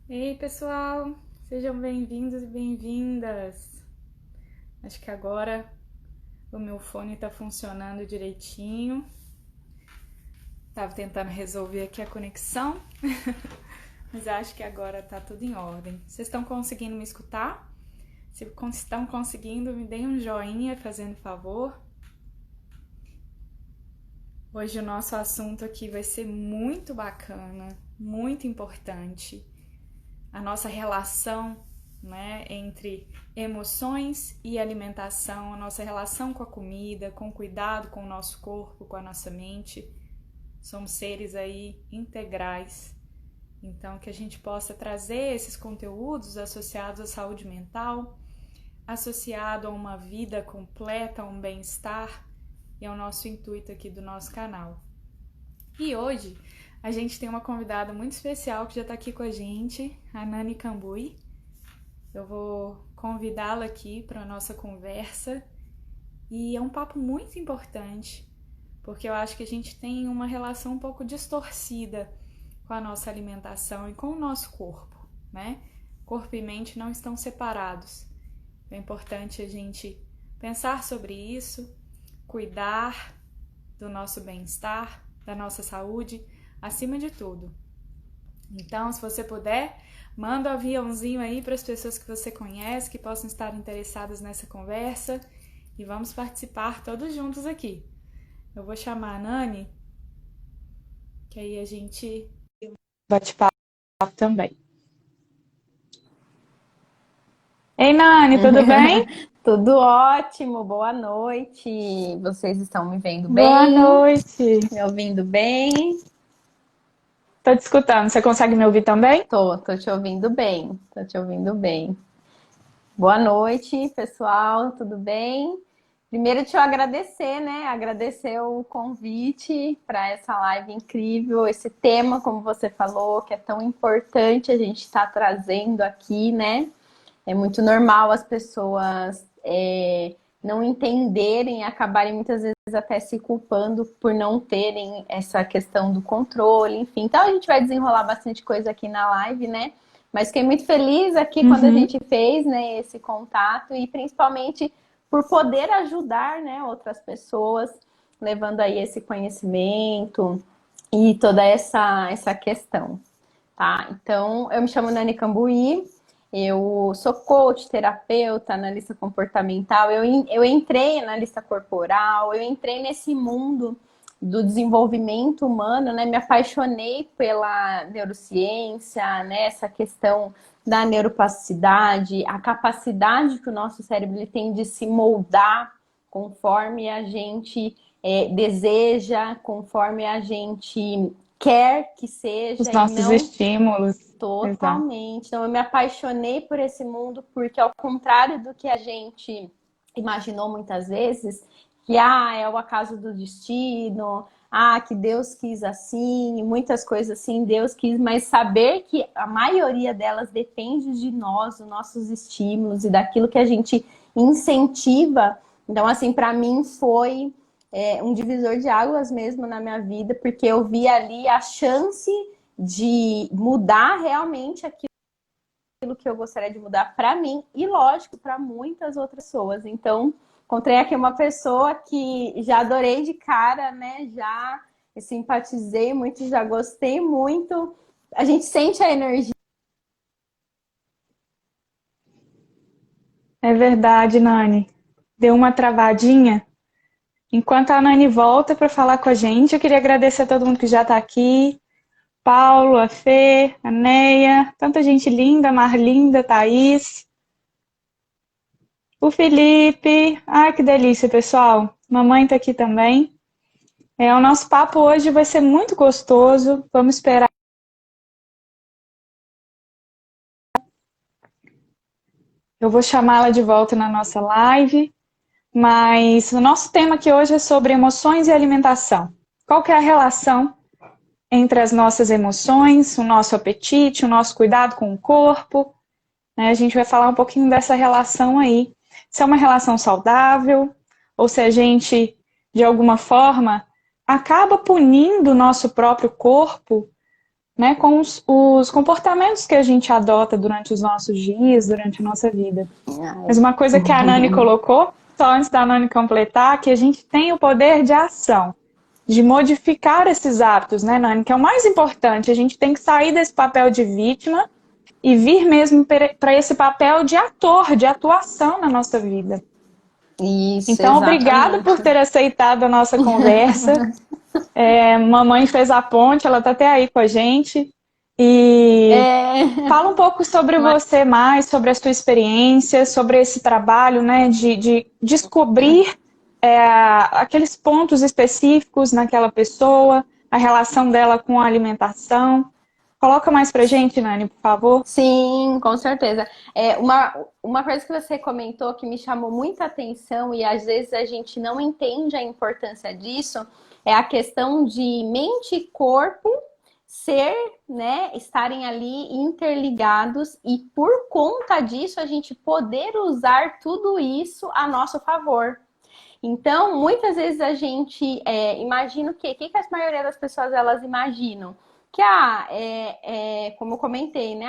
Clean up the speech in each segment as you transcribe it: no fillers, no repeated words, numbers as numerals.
Ei, pessoal, sejam bem-vindos e bem-vindas. Acho que agora o meu fone tá funcionando direitinho. Tava tentando resolver aqui a conexão, mas acho que agora tá tudo em ordem. Vocês estão conseguindo me escutar? Se estão conseguindo, me deem um joinha, fazendo favor. Hoje o nosso assunto aqui vai ser muito bacana, muito importante. A nossa relação, né, entre emoções e alimentação, a nossa relação com a comida, com o cuidado com o nosso corpo, com a nossa mente. Somos seres aí integrais. Então, que a gente possa trazer esses conteúdos associados à saúde mental, associado a uma vida completa, a um bem-estar, e é o nosso intuito aqui do nosso canal. E hoje a gente tem uma convidada muito especial que já está aqui com a gente, a Nani Cambui. Eu vou convidá-la aqui para a nossa conversa e é um papo muito importante, porque eu acho que a gente tem uma relação um pouco distorcida com a nossa alimentação e com o nosso corpo, né? Corpo e mente não estão separados. É importante a gente pensar sobre isso, cuidar do nosso bem-estar, da nossa saúde, acima de tudo. Então, se você puder, manda um aviãozinho aí para as pessoas que você conhece, que possam estar interessadas nessa conversa e vamos participar todos juntos aqui. Eu vou chamar a Nani, que aí a gente bate-papo também. Ei, Nani, tudo bem? Tudo ótimo, boa noite. Vocês estão me vendo Boa bem? noite. Me ouvindo bem? Tô te escutando. Você consegue me ouvir também? Tô te ouvindo bem, tô te ouvindo bem. Boa noite, pessoal, tudo bem? Primeiro, deixa eu agradecer, né? Agradecer o convite para essa live incrível, esse tema, como você falou, que é tão importante a gente estar trazendo aqui, né? É muito normal as pessoas não entenderem, acabarem muitas vezes até se culpando por não terem essa questão do controle, enfim. Então a gente vai desenrolar bastante coisa aqui na live, né? Mas fiquei muito feliz aqui quando a Uhum. gente fez, né, esse contato e principalmente por poder ajudar, né, outras pessoas, levando aí esse conhecimento e toda essa questão, tá? Então, eu me chamo Nani Cambuí, eu sou coach, terapeuta, analista comportamental, eu entrei analista corporal, eu entrei nesse mundo do desenvolvimento humano, né? Me apaixonei pela neurociência, né? Essa questão da neuroplasticidade, a capacidade que o nosso cérebro ele tem de se moldar conforme a gente deseja, conforme a gente quer que Os seja e nossos não estímulos. Exato. totalmente. Então, eu me apaixonei por esse mundo porque, ao contrário do que a gente imaginou muitas vezes, que é o acaso do destino, que Deus quis assim, muitas coisas assim, Deus quis, mas saber que a maioria delas depende de nós, dos nossos estímulos e daquilo que a gente incentiva. Então, assim, para mim foi um divisor de águas mesmo na minha vida, porque eu vi ali a chance de mudar realmente aquilo que eu gostaria de mudar para mim e, lógico, para muitas outras pessoas. Então, encontrei aqui uma pessoa que já adorei de cara, né? Já simpatizei muito, já gostei muito. A gente sente a energia. É verdade, Nani. Deu uma travadinha. Enquanto a Nani volta para falar com a gente, eu queria agradecer a todo mundo que já está aqui. Paulo, a Fê, a Neia, tanta gente linda, Marlinda, Thaís, o Felipe. Ai, que delícia, pessoal. Mamãe está aqui também. O nosso papo hoje vai ser muito gostoso. Vamos esperar. Eu vou chamá-la de volta na nossa live. Mas o nosso tema aqui hoje é sobre emoções e alimentação. Qual que é a relação entre as nossas emoções, o nosso apetite, o nosso cuidado com o corpo, né? A gente vai falar um pouquinho dessa relação aí. Se é uma relação saudável, ou se a gente, de alguma forma, acaba punindo o nosso próprio corpo né, com os comportamentos que a gente adota durante os nossos dias, durante a nossa vida. Mas uma coisa que a Nani colocou, só antes da Nani completar, que a gente tem o poder de ação, de modificar esses hábitos, né, Nani? Que é o mais importante. A gente tem que sair desse papel de vítima e vir mesmo para esse papel de ator, de atuação na nossa vida. Isso, então, exatamente. Obrigada por ter aceitado a nossa conversa. Mamãe fez a ponte, ela está até aí com a gente. E fala um pouco sobre você mais, sobre a sua experiência, sobre esse trabalho, né, de descobrir aqueles pontos específicos naquela pessoa, a relação dela com a alimentação. Coloca mais pra gente, Nani, por favor. Sim, com certeza. Uma coisa que você comentou que me chamou muita atenção e às vezes a gente não entende a importância disso é a questão de mente e corpo estarem ali interligados e por conta disso a gente poder usar tudo isso a nosso favor. Então, muitas vezes a gente imagina o que a maioria das pessoas elas imaginam? Que, como eu comentei, né?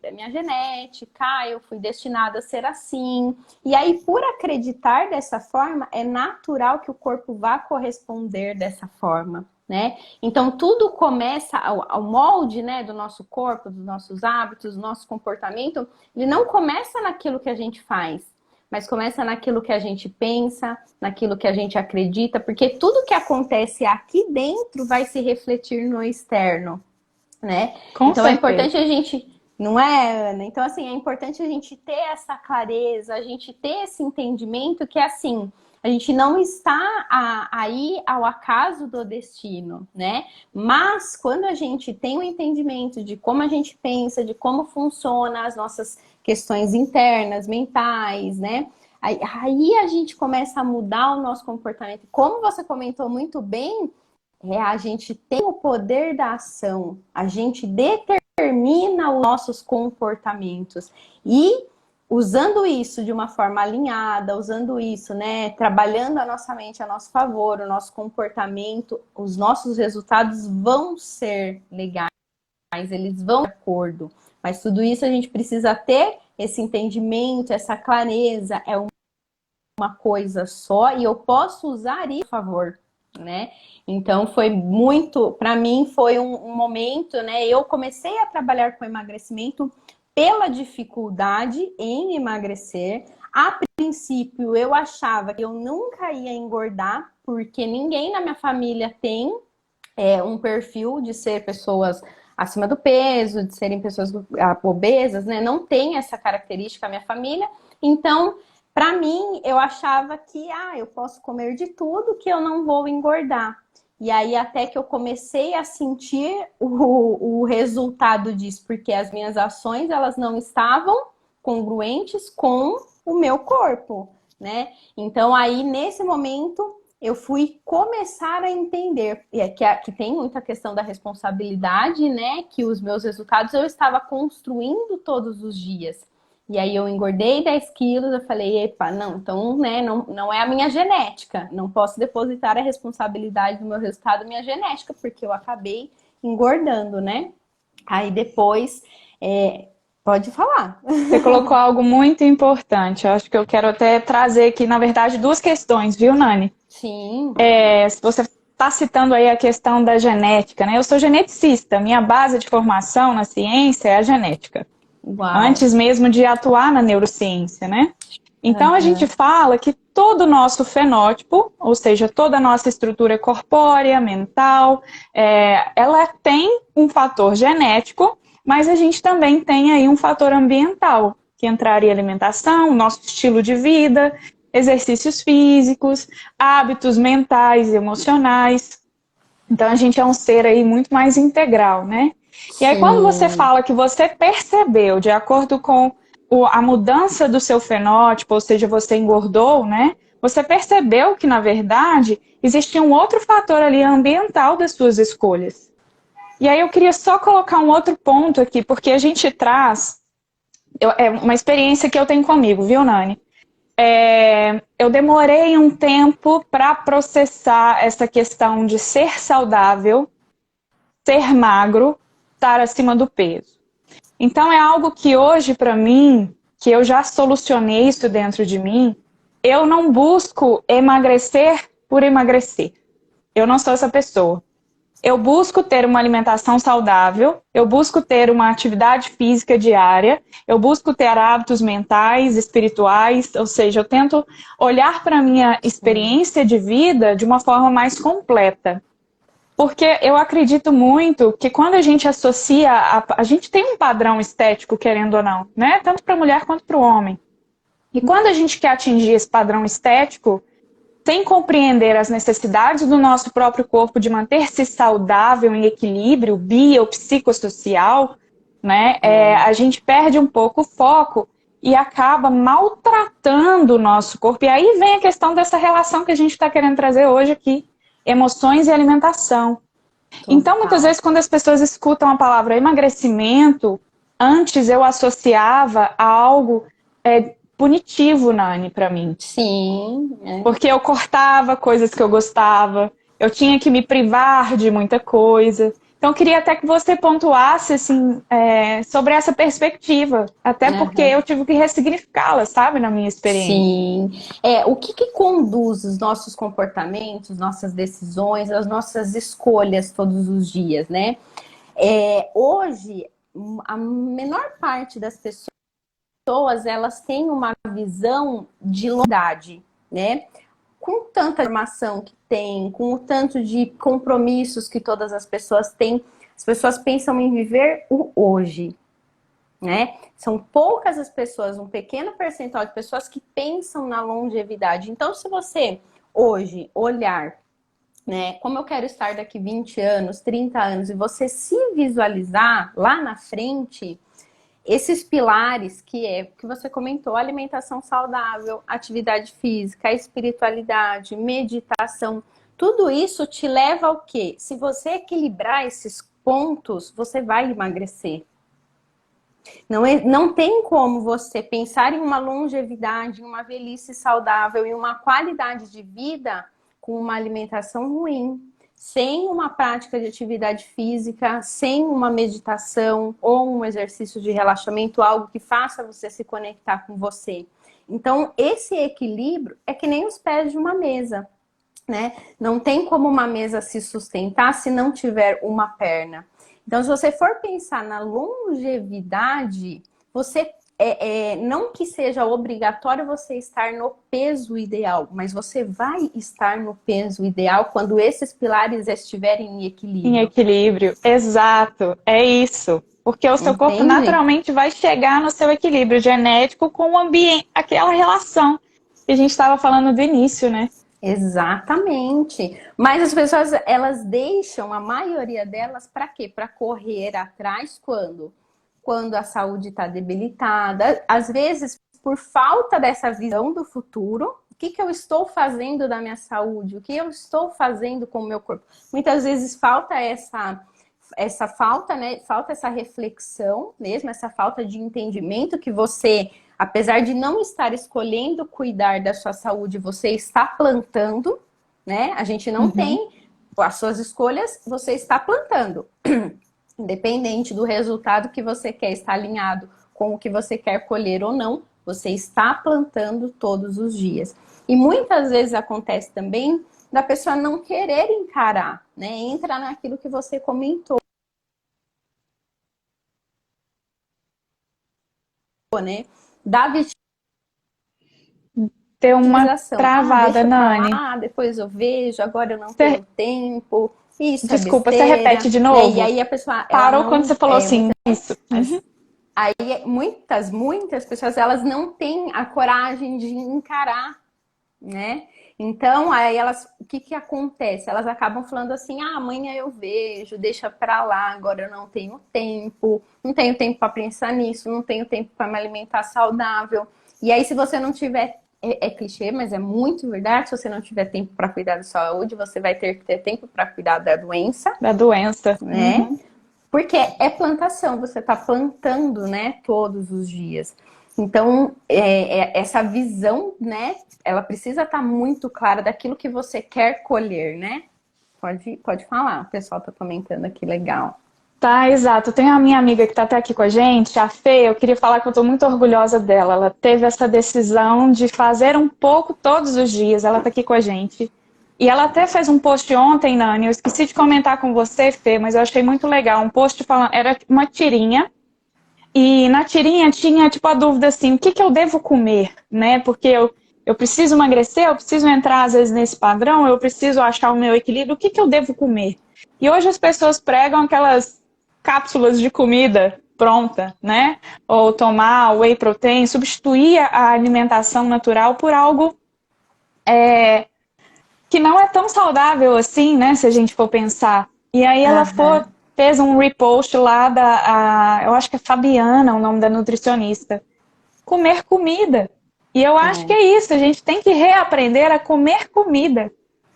É minha genética, eu fui destinada a ser assim. E aí, por acreditar dessa forma, é natural que o corpo vá corresponder dessa forma, né? Então, tudo começa, ao molde, né, do nosso corpo, dos nossos hábitos, do nosso comportamento, ele não começa naquilo que a gente faz, mas começa naquilo que a gente pensa, naquilo que a gente acredita, porque tudo que acontece aqui dentro vai se refletir no externo, né? Com então certeza. É importante a gente, não é, Ana? Então, assim, é importante a gente ter essa clareza, a gente ter esse entendimento que, assim, a gente não está aí ao acaso do destino, né? Mas quando a gente tem o entendimento de como a gente pensa, de como funciona as nossas questões internas, mentais, né? Aí a gente começa a mudar o nosso comportamento. Como você comentou muito bem, a gente tem o poder da ação, a gente determina os nossos comportamentos. E usando isso de uma forma alinhada, usando isso, né, trabalhando a nossa mente a nosso favor, o nosso comportamento, os nossos resultados vão ser legais, eles vão de acordo. Mas tudo isso a gente precisa ter esse entendimento, essa clareza, é uma coisa só e eu posso usar isso a favor, né? Então foi muito, para mim foi um momento, né? Eu comecei a trabalhar com emagrecimento pela dificuldade em emagrecer. A princípio eu achava que eu nunca ia engordar, porque ninguém na minha família tem um perfil de ser pessoas acima do peso, de serem pessoas obesas, né? Não tem essa característica a minha família. Então, para mim, eu achava que eu posso comer de tudo que eu não vou engordar. E aí até que eu comecei a sentir o resultado disso, porque as minhas ações elas não estavam congruentes com o meu corpo, né? Então aí nesse momento eu fui começar a entender que tem muita questão da responsabilidade, né? Que os meus resultados eu estava construindo todos os dias. E aí eu engordei 10 quilos, eu falei, epa, não, então, né, não é a minha genética. Não posso depositar a responsabilidade do meu resultado na minha genética, porque eu acabei engordando, né? Aí depois, pode falar. Você colocou algo muito importante. Eu acho que eu quero até trazer aqui, na verdade, duas questões, viu, Nani? Sim. Se você está citando aí a questão da genética, né? Eu sou geneticista, minha base de formação na ciência é a genética. Uau. Antes mesmo de atuar na neurociência, né? Então a gente fala que todo o nosso fenótipo, ou seja, toda a nossa estrutura corpórea, mental, ela tem um fator genético, mas a gente também tem aí um fator ambiental, que entraria alimentação, nosso estilo de vida, exercícios físicos, hábitos mentais e emocionais. Então a gente é um ser aí muito mais integral, né? E aí quando você fala que você percebeu, de acordo com a mudança do seu fenótipo, ou seja, você engordou, né? Você percebeu que, na verdade, existia um outro fator ali ambiental das suas escolhas. E aí eu queria só colocar um outro ponto aqui, porque a gente traz uma experiência que eu tenho comigo, viu, Nani? Eu demorei um tempo para processar essa questão de ser saudável, ser magro estar acima do peso. Então é algo que hoje, para mim, que eu já solucionei isso dentro de mim, eu não busco emagrecer por emagrecer. Eu não sou essa pessoa. Eu busco ter uma alimentação saudável, eu busco ter uma atividade física diária, eu busco ter hábitos mentais, espirituais, ou seja, eu tento olhar para a minha experiência de vida de uma forma mais completa. Porque eu acredito muito que quando a gente associa, a gente tem um padrão estético, querendo ou não, né? Tanto para a mulher quanto para o homem. E quando a gente quer atingir esse padrão estético, sem compreender as necessidades do nosso próprio corpo de manter-se saudável, em equilíbrio biopsicossocial, né, a gente perde um pouco o foco e acaba maltratando o nosso corpo. E aí vem a questão dessa relação que a gente está querendo trazer hoje aqui, emoções e alimentação. Então, muitas vezes, quando as pessoas escutam a palavra emagrecimento, antes eu associava a algo punitivo, Nani, para mim. Sim. Porque eu cortava coisas que eu gostava, eu tinha que me privar de muita coisa. Então, eu queria até que você pontuasse, assim, sobre essa perspectiva. Até porque eu tive que ressignificá-la, sabe, na minha experiência. Sim. O que conduz os nossos comportamentos, nossas decisões, as nossas escolhas todos os dias, né? Hoje, a menor parte das pessoas, elas têm uma visão de longevidade, né? Com tanta informação que tem, com o tanto de compromissos que todas as pessoas têm, as pessoas pensam em viver o hoje, né? São poucas as pessoas, um pequeno percentual de pessoas que pensam na longevidade. Então, se você hoje olhar, né, como eu quero estar daqui 20 anos, 30 anos, e você se visualizar lá na frente, esses pilares que você comentou, alimentação saudável, atividade física, espiritualidade, meditação, tudo isso te leva ao quê? Se você equilibrar esses pontos, você vai emagrecer. Não tem como você pensar em uma longevidade, em uma velhice saudável, em uma qualidade de vida com uma alimentação ruim, sem uma prática de atividade física, sem uma meditação ou um exercício de relaxamento, algo que faça você se conectar com você. Então, esse equilíbrio é que nem os pés de uma mesa, né? Não tem como uma mesa se sustentar se não tiver uma perna. Então, se você for pensar na longevidade, você não que seja obrigatório você estar no peso ideal, mas você vai estar no peso ideal quando esses pilares estiverem em equilíbrio. Em equilíbrio, exato, é isso. Porque o seu corpo naturalmente vai chegar no seu equilíbrio genético com o ambiente, aquela relação que a gente estava falando do início, né? Exatamente. Mas as pessoas, elas deixam, a maioria delas, para quê? Para correr atrás quando? Quando a saúde está debilitada. Às vezes, por falta dessa visão do futuro, o que eu estou fazendo da minha saúde? O que eu estou fazendo com o meu corpo? Muitas vezes falta essa falta, né? Falta essa reflexão mesmo, essa falta de entendimento que você, apesar de não estar escolhendo cuidar da sua saúde, você está plantando, né? A gente não tem as suas escolhas, você está plantando. Independente do resultado que você quer, estar alinhado com o que você quer colher ou não, você está plantando todos os dias. E muitas vezes acontece também da pessoa não querer encarar, né? Entra naquilo que você comentou, né? Da Ter uma travada, Nani. Depois eu vejo, agora eu não tenho tempo. Isso Desculpa, besteira, você repete de novo? Né? E aí a pessoa parou quando você falou assim, isso. Aí muitas pessoas, elas não têm a coragem de encarar, né? Então, aí elas, o que acontece? Elas acabam falando assim, amanhã eu vejo, deixa pra lá, agora eu não tenho tempo para pensar nisso, não tenho tempo para me alimentar saudável. E aí, se você não tiver, é clichê, mas é muito verdade, se você não tiver tempo para cuidar da saúde, você vai ter que ter tempo para cuidar da doença. Da doença. Né? Porque é plantação, você está plantando, né, todos os dias. Então, essa visão, né, ela precisa estar muito clara daquilo que você quer colher, né? Pode falar, o pessoal está comentando aqui, legal. Tá, exato. Tem a minha amiga que está até aqui com a gente, a Fê, eu queria falar que eu estou muito orgulhosa dela. Ela teve essa decisão de fazer um pouco todos os dias. Ela está aqui com a gente. E ela até fez um post ontem, Nani, eu esqueci de comentar com você, Fê, mas eu achei muito legal. Um post falando, era uma tirinha, e na tirinha tinha tipo a dúvida assim, o que que eu devo comer, né? Porque eu preciso emagrecer, eu preciso entrar às vezes nesse padrão, eu preciso achar o meu equilíbrio, o que que eu devo comer? E hoje as pessoas pregam aquelas cápsulas de comida pronta, né? Ou tomar whey protein, substituir a alimentação natural por algo que não é tão saudável assim, né? Se a gente for pensar. E aí ela Aham. fez um repost lá eu acho que é Fabiana, o nome da nutricionista. Comer comida. E eu acho que É. é isso, a gente tem que reaprender a comer comida,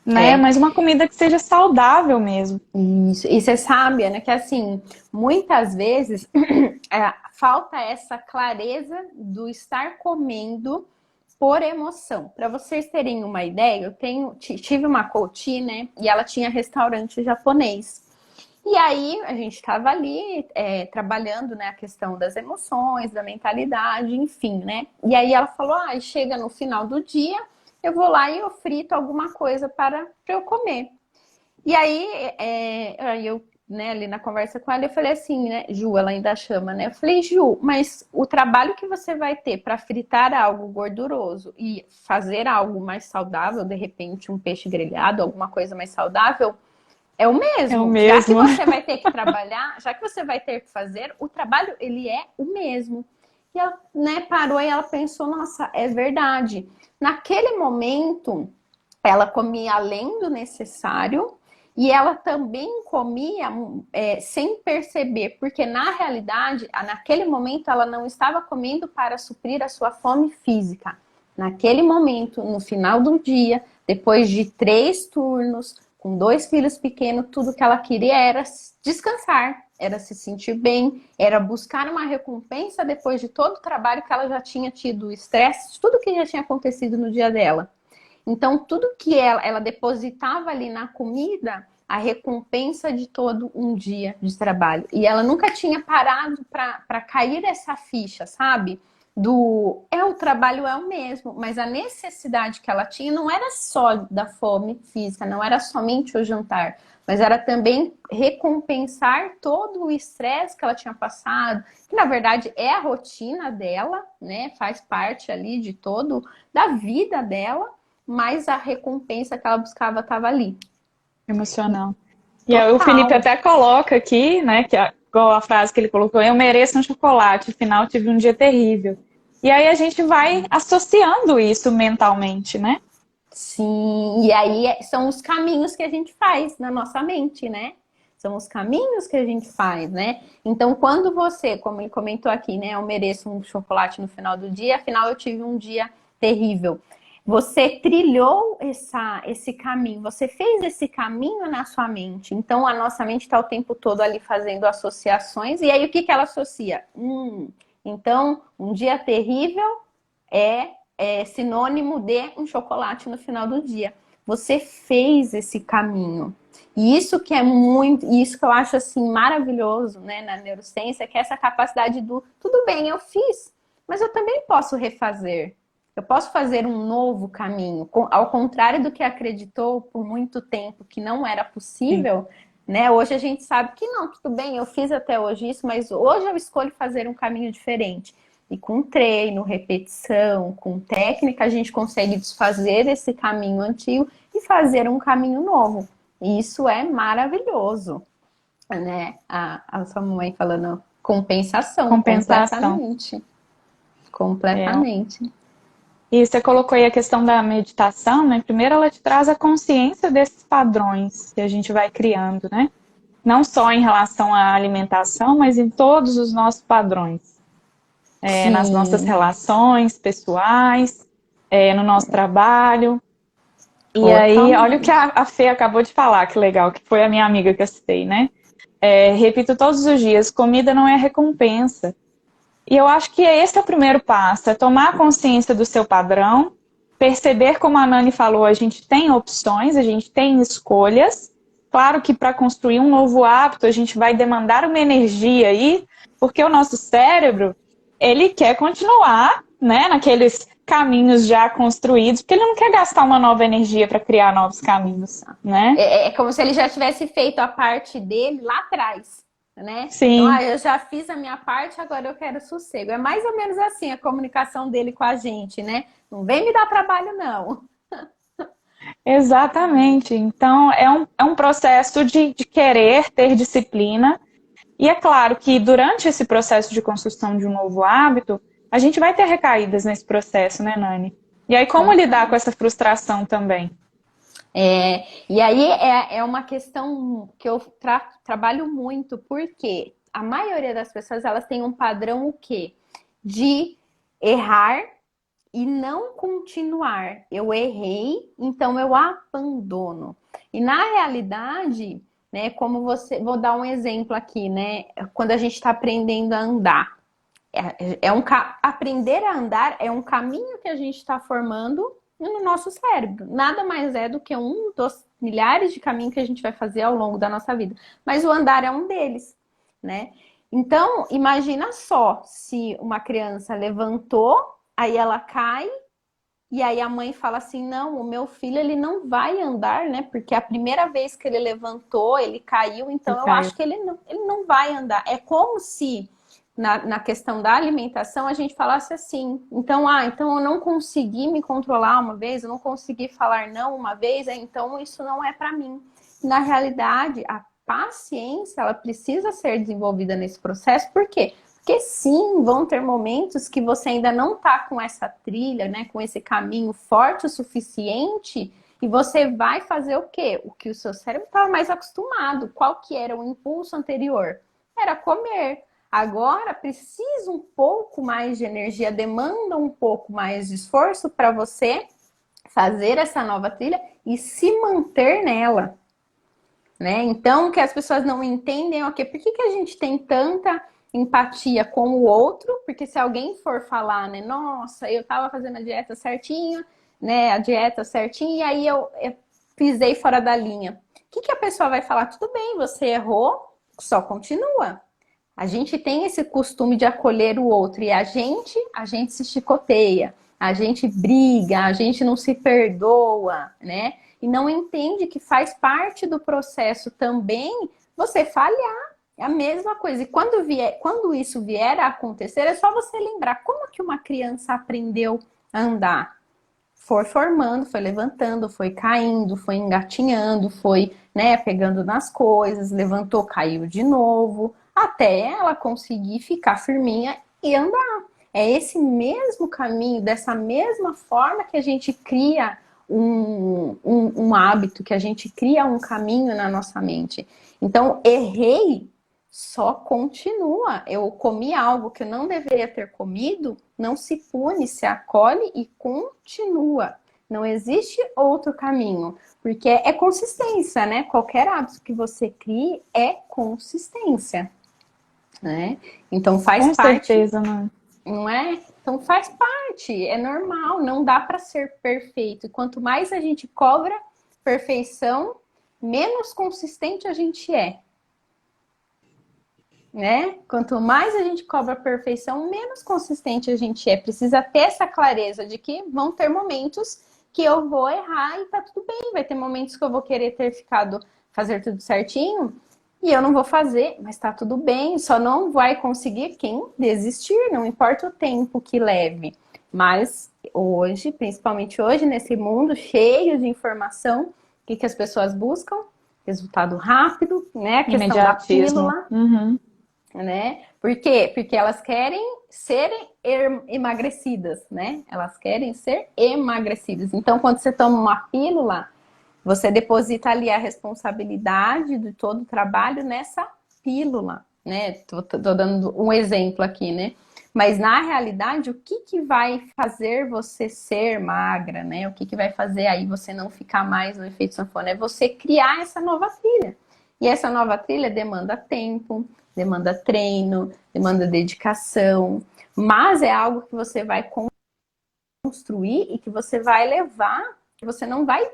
né? É. Mas uma comida que seja saudável mesmo. Isso. E você sabe, né, que assim, muitas vezes falta essa clareza do estar comendo por emoção. Para vocês terem uma ideia, tive uma coach, né, e ela tinha restaurante japonês. E aí a gente estava ali trabalhando, né, a questão das emoções, da mentalidade, enfim, né? E aí ela falou, chega no final do dia, eu vou lá e eu frito alguma coisa para eu comer. E aí eu, né, ali na conversa com ela, eu falei assim, né, Ju, ela ainda chama, né? Eu falei, Ju, mas o trabalho que você vai ter para fritar algo gorduroso e fazer algo mais saudável, de repente um peixe grelhado, alguma coisa mais saudável, é o É o mesmo. Já que mesmo. você vai ter que trabalhar, já que você vai ter que fazer, o trabalho, ele é o mesmo. E ela, né, parou e ela pensou, nossa, é verdade. Naquele momento, ela comia além do necessário e ela também comia sem perceber, porque na realidade, naquele momento, ela não estava comendo para suprir a sua fome física. Naquele momento, no final do dia, depois de 3 turnos, com 2 filhos pequenos, tudo que ela queria era descansar, era se sentir bem, era buscar uma recompensa depois de todo o trabalho que ela já tinha tido, o estresse, tudo que já tinha acontecido no dia dela. Então, tudo que ela depositava ali na comida, a recompensa de todo um dia de trabalho. E ela nunca tinha parado para cair essa ficha, sabe? O trabalho é o mesmo, mas a necessidade que ela tinha não era só da fome física, não era somente o jantar, mas era também recompensar todo o estresse que ela tinha passado, que na verdade é a rotina dela, né? Faz parte ali de todo da vida dela, mas a recompensa que ela buscava estava ali. Emocional. E aí o Felipe Total. até coloca aqui, né, que igual a frase que ele colocou, eu mereço um chocolate, afinal tive um dia terrível. E aí a gente vai associando isso mentalmente, né? Sim, e aí são os caminhos que a gente faz na nossa mente, né? São os caminhos que a gente faz, né? Então, quando você, como ele comentou aqui, né? Eu mereço um chocolate no final do dia, afinal eu tive um dia terrível. Você trilhou esse caminho, você fez esse caminho na sua mente. Então, a nossa mente está o tempo todo ali fazendo associações. E aí, o que que ela associa? Então, um dia terrível é sinônimo de um chocolate no final do dia. Você fez esse caminho. E isso que é muito, isso que eu acho assim maravilhoso, né, na neurociência, que é essa capacidade do tudo bem, eu fiz, mas eu também posso refazer. Eu posso fazer um novo caminho, ao contrário do que acreditou por muito tempo que não era Sim. possível, né? Hoje a gente sabe que não, tudo bem, eu fiz até hoje isso, mas hoje eu escolho fazer um caminho diferente. E com treino, repetição, com técnica, a gente consegue desfazer esse caminho antigo e fazer um caminho novo. E isso é maravilhoso, né? A sua mãe falando compensação, Compensação. completamente. É. Completamente. E você colocou aí a questão da meditação, né? Primeiro ela te traz a consciência desses padrões que a gente vai criando, né? Não só em relação à alimentação, mas em todos os nossos padrões. Nas nossas Sim, relações pessoais, no nosso trabalho. E aí, olha o que totalmente. a Fê acabou de falar, que legal, que foi a minha amiga que eu citei, né? Repito todos os dias, comida não é recompensa. E eu acho que esse é o primeiro passo, é tomar consciência do seu padrão, perceber, como a Nani falou, a gente tem opções, a gente tem escolhas, Claro que para construir um novo hábito, a gente vai demandar uma energia aí, porque o nosso cérebro, ele quer continuar, né, naqueles caminhos já construídos, porque ele não quer gastar uma nova energia para criar novos caminhos, né? É como se ele já tivesse feito a parte dele lá atrás, né? Então, Sim, eu já fiz a minha parte, agora eu quero sossego. É mais ou menos assim a comunicação dele com a gente, né? Não vem me dar trabalho, não. exatamente. Então, é um processo de querer ter disciplina. E é claro que durante esse processo de construção de um novo hábito, a gente vai ter recaídas nesse processo, né, Nani? E aí, como Com lidar com essa frustração também? E aí é uma questão que eu trabalho muito, porque a maioria das pessoas elas têm um padrão o quê? De errar e não continuar. Eu errei, então eu abandono. E na realidade, né, como vou dar um exemplo aqui, né? Quando a gente está aprendendo a andar, aprender a andar é um caminho que a gente está formando no nosso cérebro. Nada mais é do que um dos milhares de caminhos que a gente vai fazer ao longo da nossa vida. Mas o andar é um deles, né? Então, imagina só se uma criança levantou, aí ela cai, e aí a mãe fala assim: não, o meu filho ele não vai andar, né? Porque a primeira vez que ele levantou, ele caiu, então eu acho que ele não vai andar. É como se na questão da alimentação a gente falasse assim: então eu não consegui me controlar uma vez, eu não consegui falar não uma vez, então isso não é para mim. Na realidade, a paciência ela precisa ser desenvolvida nesse processo, por quê? Porque sim, vão ter momentos que você ainda não está com essa trilha, né, com esse caminho forte o suficiente, e você vai fazer o quê? O que o seu cérebro estava mais acostumado. Qual que era o impulso anterior? Era comer. Agora precisa um pouco mais de energia, demanda um pouco mais de esforço para você fazer essa nova trilha e se manter nela, né? Então, o que as pessoas não entendem é o quê? Por que a gente tem tanta empatia com o outro? Porque se alguém for falar, né? Nossa, eu tava fazendo a dieta certinho, né? A dieta certinha, e aí eu pisei fora da linha. O que a pessoa vai falar? Tudo bem, você errou, só continua. A gente tem esse costume de acolher o outro e a gente se chicoteia, a gente briga, a gente não se perdoa, né? E não entende que faz parte do processo também você falhar. É a mesma coisa. E quando isso vier a acontecer, é só você lembrar como que uma criança aprendeu a andar. Foi formando, foi levantando, foi caindo, foi engatinhando, foi, né, pegando nas coisas, levantou, caiu de novo, até ela conseguir ficar firminha e andar. É esse mesmo caminho, dessa mesma forma que a gente cria um hábito, que a gente cria um caminho na nossa mente. Então, errei, só continua. Eu comi algo que eu não deveria ter comido, não se pune, se acolhe e continua. Não existe outro caminho, porque é consistência, né? Qualquer hábito que você crie é consistência, né? Então faz Com parte, certeza, Nani. não é? Então faz parte, é normal, não dá para ser perfeito. E quanto mais a gente cobra perfeição, menos consistente a gente é. Né? Quanto mais a gente cobra perfeição, menos consistente a gente é. Precisa ter essa clareza de que vão ter momentos que eu vou errar e tá tudo bem. Vai ter momentos que eu vou querer fazer tudo certinho e eu não vou fazer, mas tá tudo bem. Só não vai conseguir quem desistir, não importa o tempo que leve. Mas hoje, principalmente hoje, nesse mundo cheio de informação, o que as pessoas buscam? Resultado rápido, né? A questão da Imediatismo. pílula. Uhum. Né? Por quê? Porque elas querem serem emagrecidas, né? Elas querem ser emagrecidas. Então, quando você toma uma pílula, você deposita ali a responsabilidade de todo o trabalho nessa pílula, né? Tô dando um exemplo aqui, né? Mas na realidade, o que vai fazer você ser magra, né? O que vai fazer aí você não ficar mais no efeito sanfona? É você criar essa nova trilha. E essa nova trilha demanda tempo, demanda treino, demanda dedicação, mas é algo que você vai construir e que você vai levar você não vai,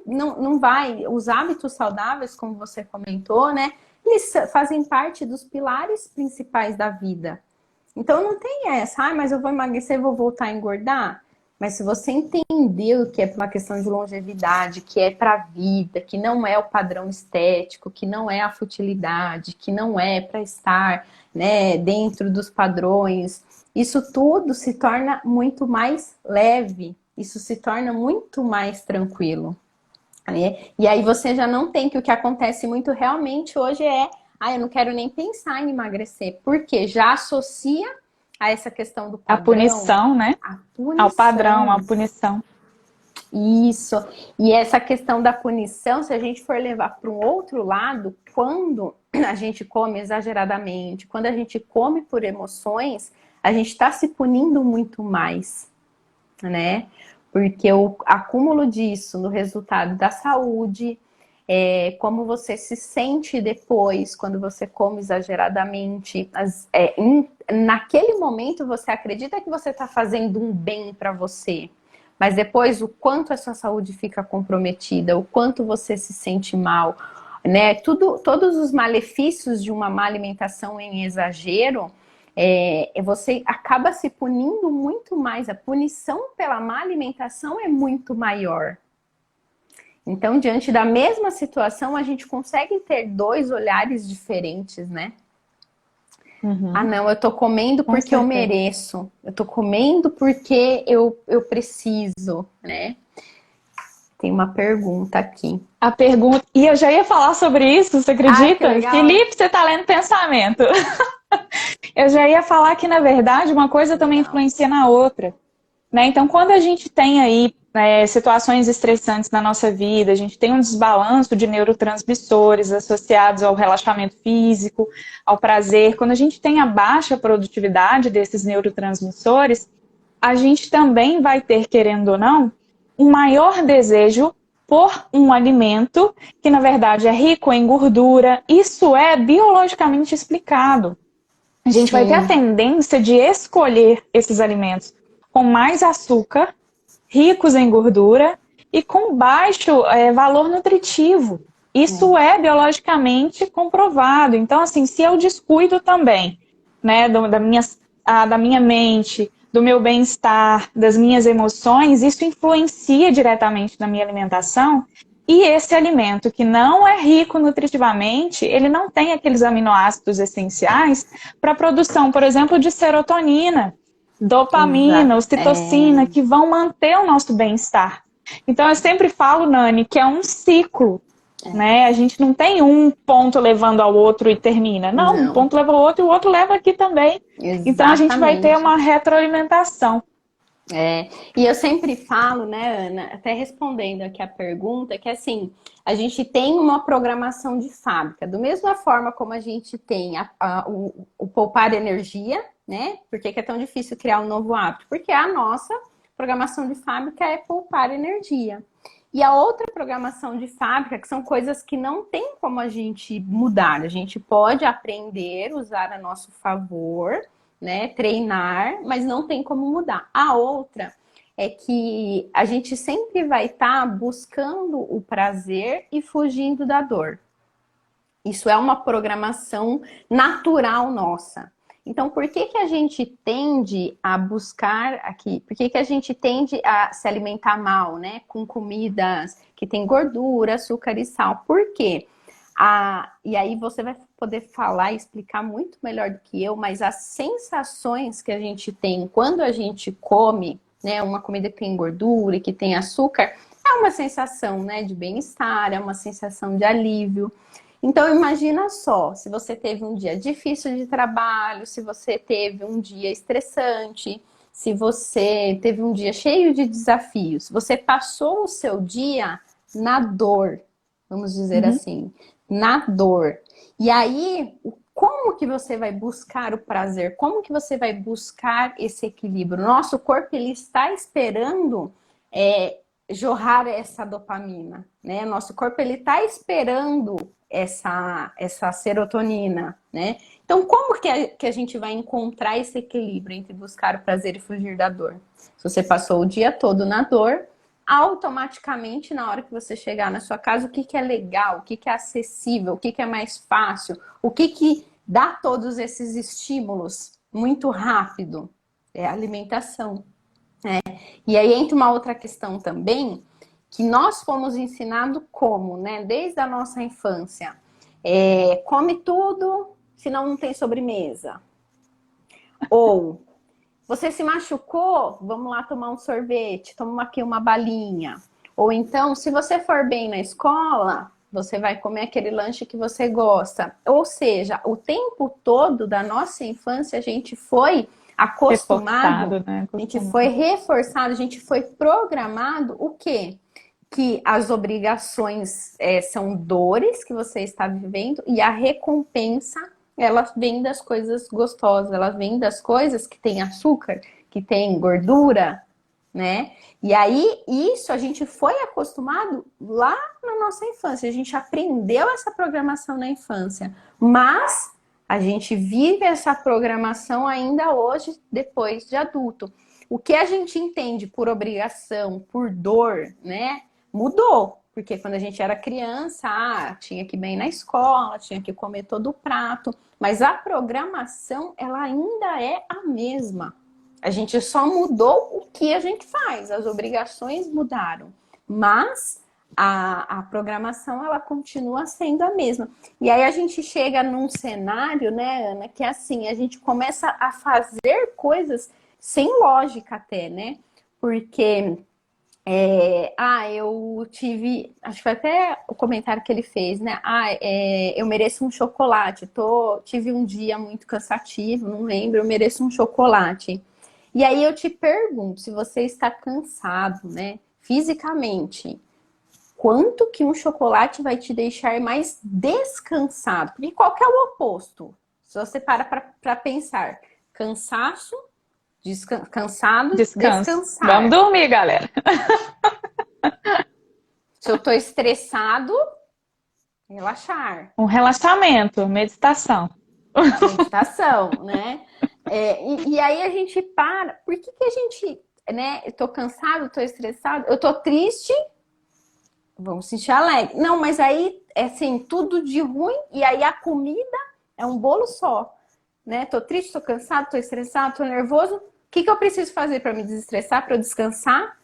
não vai, os hábitos saudáveis, como você comentou, né? Eles fazem parte dos pilares principais da vida. Então não tem essa, mas eu vou emagrecer e vou voltar a engordar. Mas se você entendeu que é uma questão de longevidade, que é para a vida, que não é o padrão estético, que não é a futilidade, que não é para estar, né, dentro dos padrões, isso tudo se torna muito mais leve, isso se torna muito mais tranquilo. Né? E aí você já não tem, que o que acontece muito realmente hoje é, eu não quero nem pensar em emagrecer, porque já associa a essa questão do A padrão. punição, né? A punição. Ao padrão, à punição. Isso. E essa questão da punição, se a gente for levar para um outro lado, quando a gente come exageradamente, quando a gente come por emoções, a gente está se punindo muito mais, né? Porque o acúmulo disso no resultado da saúde, como você se sente depois quando você come exageradamente. Naquele momento você acredita que você está fazendo um bem para você, mas depois o quanto a sua saúde fica comprometida, o quanto você se sente mal, né? Todos os malefícios de uma má alimentação em exagero, você acaba se punindo muito mais. A punição pela má alimentação é muito maior. Então, diante da mesma situação, a gente consegue ter dois olhares diferentes, né? Uhum. Não, eu tô comendo porque eu mereço. Eu tô comendo porque eu preciso, né? Tem uma pergunta aqui. A pergunta... E eu já ia falar sobre isso, você acredita? Felipe, você tá lendo pensamento. Eu já ia falar que, na verdade, uma coisa também influencia na outra. Né? Então, quando a gente tem aí situações estressantes na nossa vida, a gente tem um desbalanço de neurotransmissores associados ao relaxamento físico, ao prazer. Quando a gente tem a baixa produtividade desses neurotransmissores, a gente também vai ter, querendo ou não, um maior desejo por um alimento que, na verdade, é rico em gordura. Isso é biologicamente explicado. A gente vai ter a tendência de escolher esses alimentos com mais açúcar, ricos em gordura e com baixo valor nutritivo. Isso é biologicamente comprovado. Então, assim, se eu descuido também, né, da minha mente, do meu bem-estar, das minhas emoções, isso influencia diretamente na minha alimentação. E esse alimento que não é rico nutritivamente, ele não tem aqueles aminoácidos essenciais para a produção, por exemplo, de serotonina, dopamina, ocitocina, que vão manter o nosso bem-estar. Então, eu sempre falo, Nani, que é um ciclo. Né? A gente não tem um ponto levando ao outro e termina. Não, um ponto leva ao outro e o outro leva aqui também. Exatamente. Então, a gente vai ter uma retroalimentação. E eu sempre falo, né, Ana, até respondendo aqui a pergunta, que assim, a gente tem uma programação de fábrica, da mesma forma como a gente tem o poupar energia, né? Por que é tão difícil criar um novo hábito? Porque a nossa programação de fábrica é poupar energia. E a outra programação de fábrica, que são coisas que não tem como a gente mudar, a gente pode aprender, usar a nosso favor, né, treinar, mas não tem como mudar. A outra é que a gente sempre vai estar buscando o prazer e fugindo da dor. Isso é uma programação natural nossa. Então, por que a gente tende a buscar aqui? Por que a gente tende a se alimentar mal, né? Com comidas que tem gordura, açúcar e sal. Por quê? E aí você vai poder falar e explicar muito melhor do que eu, mas as sensações que a gente tem quando a gente come, né, uma comida que tem gordura e que tem açúcar, é uma sensação, né, de bem-estar, é uma sensação de alívio. Então imagina só, se você teve um dia difícil de trabalho, se você teve um dia estressante, se você teve um dia cheio de desafios, você passou o seu dia na dor, vamos dizer assim, na dor. E aí, como que você vai buscar o prazer? Como que você vai buscar esse equilíbrio? Nosso corpo, ele está esperando jorrar essa dopamina, né? Nosso corpo, ele está esperando essa serotonina, né? Então, como que a gente vai encontrar esse equilíbrio entre buscar o prazer e fugir da dor? Se você passou o dia todo na dor, automaticamente, na hora que você chegar na sua casa, o que que é legal, o que que é acessível, o que que é mais fácil, o que que dá todos esses estímulos muito rápido? É a alimentação. E aí entra uma outra questão também, que nós fomos ensinados como, né? Desde a nossa infância. Come tudo, senão não tem sobremesa. Ou, você se machucou, vamos lá tomar um sorvete, toma aqui uma balinha. Ou então, se você for bem na escola, você vai comer aquele lanche que você gosta. Ou seja, o tempo todo da nossa infância, a gente foi acostumado, né? a gente foi reforçado, a gente foi programado o quê? Que as obrigações são dores que você está vivendo e a recompensa, ela vem das coisas gostosas, ela vem das coisas que tem açúcar, que tem gordura, né? E aí, isso a gente foi acostumado lá na nossa infância, a gente aprendeu essa programação na infância, mas a gente vive essa programação ainda hoje, depois de adulto. O que a gente entende por obrigação, por dor, né? Mudou, porque quando a gente era criança, tinha que ir bem na escola, tinha que comer todo o prato, mas a programação, ela ainda é a mesma. A gente só mudou o que a gente faz, as obrigações mudaram, mas a programação, ela continua sendo a mesma. E aí a gente chega num cenário, né, Ana, que é assim, a gente começa a fazer coisas sem lógica até, né? Porque... eu tive, acho que foi até o comentário que ele fez, né? Eu mereço um chocolate. Tive um dia muito cansativo, não lembro, eu mereço um chocolate. E aí eu te pergunto, se você está cansado, né, fisicamente, quanto que um chocolate vai te deixar mais descansado? Porque qual que é o oposto? Se você para pensar, cansaço, cansado, Descanso. descansar. Vamos dormir, galera. Se eu tô estressado, relaxar. Um relaxamento, meditação. Meditação, né? E aí a gente para. Por que a gente, né? Eu tô cansado, tô estressado, eu tô triste, vamos sentir alegre. Não, mas aí é assim, tudo de ruim, e aí a comida é um bolo só, né? Tô triste, tô cansado, tô estressado, tô nervoso. O que eu preciso fazer para me desestressar, para eu descansar?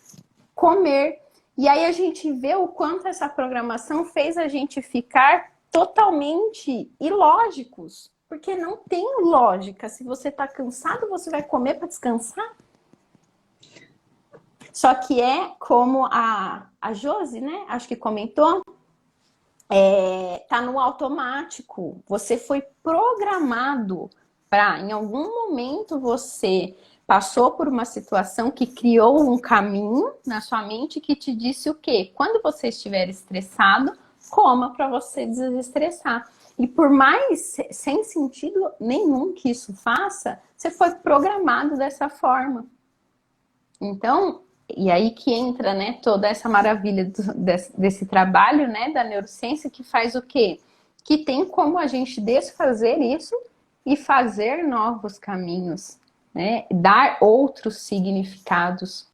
Comer. E aí a gente vê o quanto essa programação fez a gente ficar totalmente ilógicos. Porque não tem lógica. Se você está cansado, você vai comer para descansar? Só que é como a Josi, né? Acho que comentou. Tá no automático. Você foi programado para, em algum momento, você passou por uma situação que criou um caminho na sua mente que te disse o quê? Quando você estiver estressado, coma para você desestressar. E por mais sem sentido nenhum que isso faça, você foi programado dessa forma. Então, e aí que entra, né, toda essa maravilha desse trabalho, né, da neurociência, que faz o quê? Que tem como a gente desfazer isso e fazer novos caminhos, né? Dar outros significados.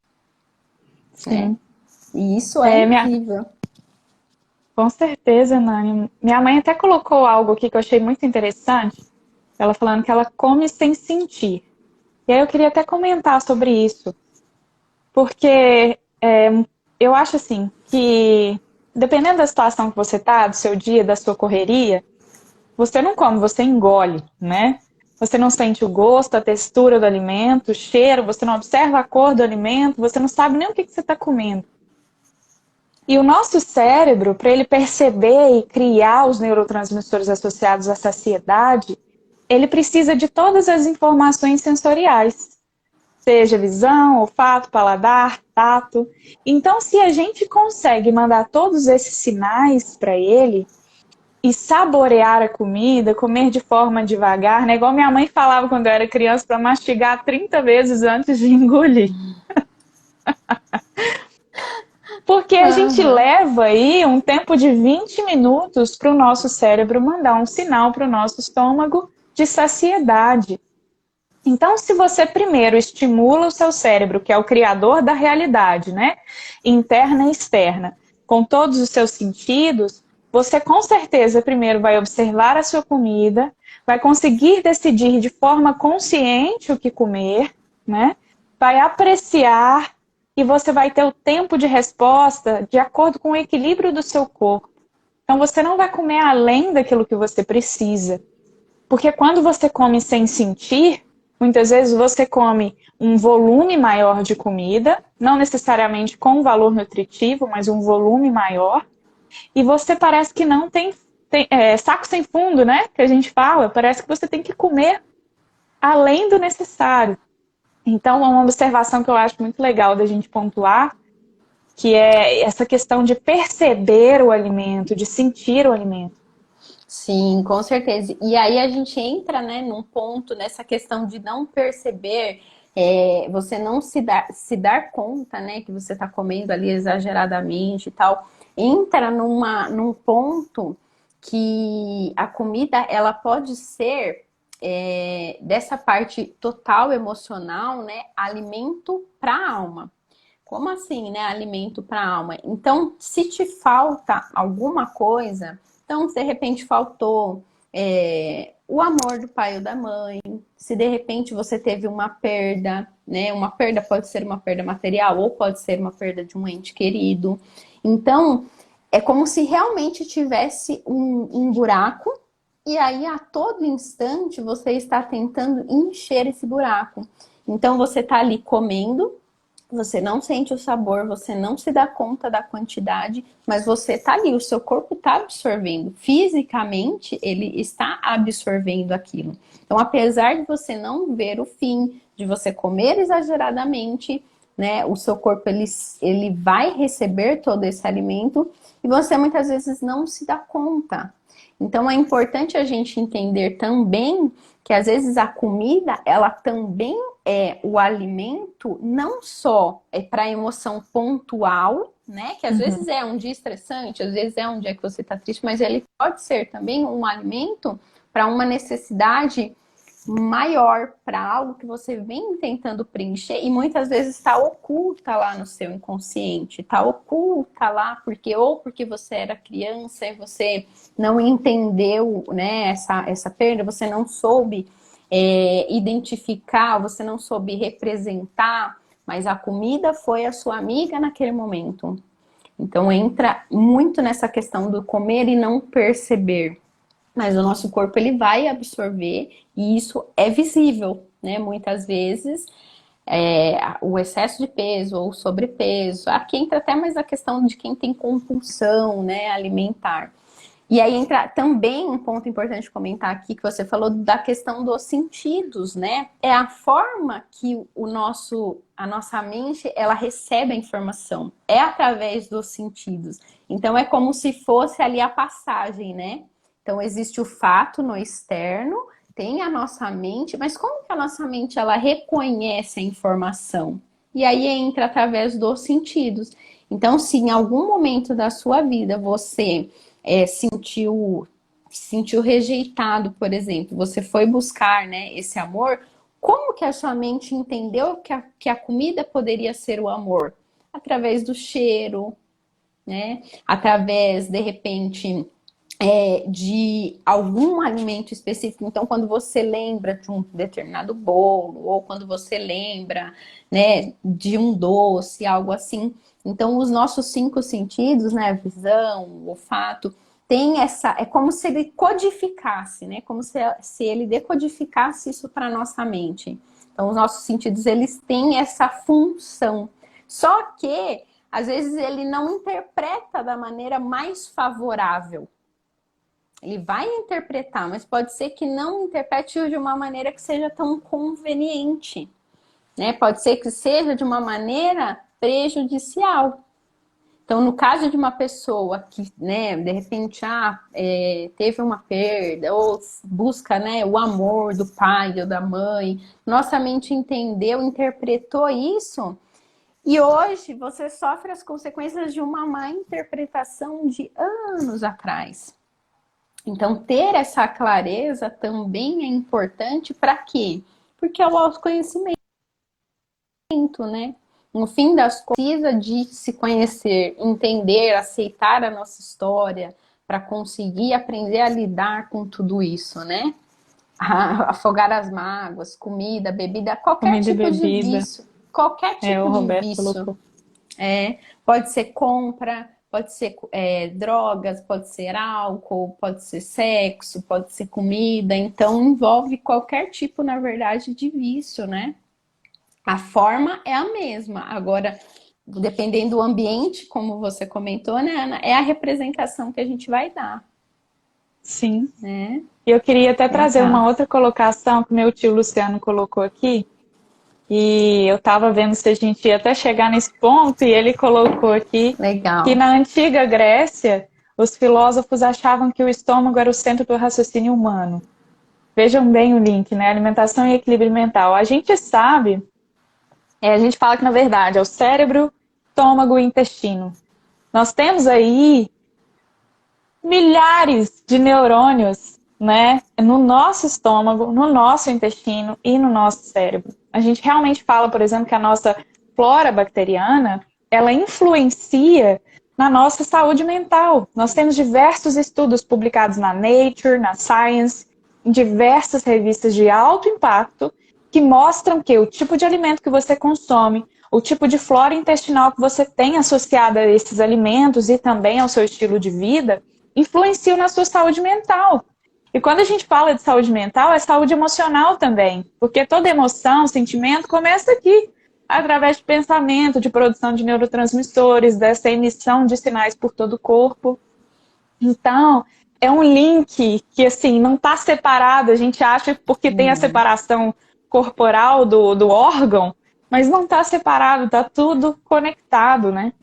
Sim. Né? E isso é incrível. Com certeza, Nani. Minha mãe até colocou algo aqui que eu achei muito interessante. Ela falando que ela come sem sentir. E aí eu queria até comentar sobre isso. Porque eu acho assim, que dependendo da situação que você tá, do seu dia, da sua correria, você não come, você engole, né? Você não sente o gosto, a textura do alimento, o cheiro, você não observa a cor do alimento, você não sabe nem o que você está comendo. E o nosso cérebro, para ele perceber e criar os neurotransmissores associados à saciedade, ele precisa de todas as informações sensoriais. Seja visão, olfato, paladar, tato. Então, se a gente consegue mandar todos esses sinais para ele e saborear a comida, comer de forma devagar, né? Igual minha mãe falava quando eu era criança, para mastigar 30 vezes antes de engolir. Porque a gente leva aí um tempo de 20 minutos para o nosso cérebro mandar um sinal para o nosso estômago de saciedade. Então, se você primeiro estimula o seu cérebro, que é o criador da realidade, né? Interna e externa, com todos os seus sentidos, você com certeza primeiro vai observar a sua comida, vai conseguir decidir de forma consciente o que comer, né? Vai apreciar e você vai ter o tempo de resposta de acordo com o equilíbrio do seu corpo. Então, você não vai comer além daquilo que você precisa. Porque quando você come sem sentir, muitas vezes você come um volume maior de comida, não necessariamente com um valor nutritivo, mas um volume maior, e você parece que não tem saco sem fundo, né? Que a gente fala, parece que você tem que comer além do necessário. Então, é uma observação que eu acho muito legal da gente pontuar, que é essa questão de perceber o alimento, de sentir o alimento. Sim, com certeza. E aí a gente entra, né, num ponto, nessa questão de não perceber, você não se dar conta, né, que você está comendo ali exageradamente e tal. Entra num ponto que a comida, ela pode ser, dessa parte total emocional, né, alimento para a alma. Como assim, né? Alimento para a alma. Então, se te falta alguma coisa, então, se de repente faltou o amor do pai ou da mãe, se de repente você teve uma perda, né? Uma perda pode ser uma perda material ou pode ser uma perda de um ente querido. Então, é como se realmente tivesse um buraco e aí a todo instante você está tentando encher esse buraco. Então, você está ali comendo, você não sente o sabor, você não se dá conta da quantidade, mas você tá ali, o seu corpo tá absorvendo. Fisicamente, ele está absorvendo aquilo. Então, apesar de você não ver o fim, de você comer exageradamente, né, o seu corpo ele vai receber todo esse alimento e você muitas vezes não se dá conta. Então, é importante a gente entender também que às vezes a comida, ela também é o alimento, não só para emoção pontual, né? Que às vezes é um dia estressante, às vezes é um dia que você está triste, mas ele pode ser também um alimento para uma necessidade maior, para algo que você vem tentando preencher e muitas vezes está oculta lá no seu inconsciente, está oculta lá porque você era criança e você não entendeu, né, essa perda, você não soube identificar, você não soube representar, mas a comida foi a sua amiga naquele momento. Então entra muito nessa questão do comer e não perceber. Mas o nosso corpo ele vai absorver e isso é visível, né? Muitas vezes o excesso de peso ou sobrepeso. Aqui entra até mais a questão de quem tem compulsão, né, alimentar. E aí entra também um ponto importante comentar aqui que você falou da questão dos sentidos, né? É a forma que a nossa mente ela recebe a informação. É através dos sentidos. Então é como se fosse ali a passagem, né? Então, existe o fato no externo, tem a nossa mente, mas como que a nossa mente ela reconhece a informação? E aí entra através dos sentidos. Então, se em algum momento da sua vida você sentiu rejeitado, por exemplo, você foi buscar, né, esse amor, como que a sua mente entendeu que a comida poderia ser o amor? Através do cheiro, né? Através, de repente de algum alimento específico. Então, quando você lembra de um determinado bolo, ou quando você lembra, né, de um doce, algo assim. Então, os nossos 5 sentidos, né, visão, olfato, tem é como se ele codificasse, né, como se ele decodificasse isso para nossa mente. Então, os nossos sentidos, eles têm essa função. Só que, às vezes, ele não interpreta da maneira mais favorável. Ele vai interpretar, mas pode ser que não interprete de uma maneira que seja tão conveniente, né? Pode ser que seja de uma maneira prejudicial. Então, no caso de uma pessoa que, né, de repente, teve uma perda, ou busca, né, o amor do pai ou da mãe, nossa mente entendeu, interpretou isso, e hoje você sofre as consequências de uma má interpretação de anos atrás. Então, ter essa clareza também é importante para quê? porque é o autoconhecimento, né? No fim das contas, precisa de se conhecer, entender, aceitar a nossa história para conseguir aprender a lidar com tudo isso, né? Afogar as mágoas, comida, bebida, qualquer Comida e tipo de bebida. vício. Qualquer O tipo de Roberto vício. colocou. Pode ser compra, pode ser drogas, pode ser álcool, pode ser sexo, pode ser comida. Então, envolve qualquer tipo, na verdade, de vício, né? A forma é a mesma. Agora, dependendo do ambiente, como você comentou, né, Ana? É a representação que a gente vai dar, Sim. né? E eu queria até trazer Legal. uma outra colocação que meu tio Luciano colocou aqui. E eu estava vendo se a gente ia até chegar nesse ponto, e ele colocou aqui que Legal. na antiga Grécia, os filósofos achavam que o estômago era o centro do raciocínio humano. Vejam bem o link, né? Alimentação e equilíbrio mental. A gente sabe, a gente fala que na verdade é o cérebro, estômago e intestino. Nós temos aí milhares de neurônios, né, no nosso estômago, no nosso intestino e no nosso cérebro. A gente realmente fala, por exemplo, que a nossa flora bacteriana, ela influencia na nossa saúde mental. Nós temos diversos estudos publicados na Nature, na Science, em diversas revistas de alto impacto, que mostram que o tipo de alimento que você consome, o tipo de flora intestinal que você tem associada a esses alimentos e também ao seu estilo de vida, influenciam na sua saúde mental. E quando a gente fala de saúde mental, é saúde emocional também, porque toda emoção, sentimento começa aqui, através de pensamento, de produção de neurotransmissores, dessa emissão de sinais por todo o corpo. Então, é um link que, assim, não está separado, a gente acha porque tem a separação corporal do órgão, mas não está separado, está tudo conectado, né?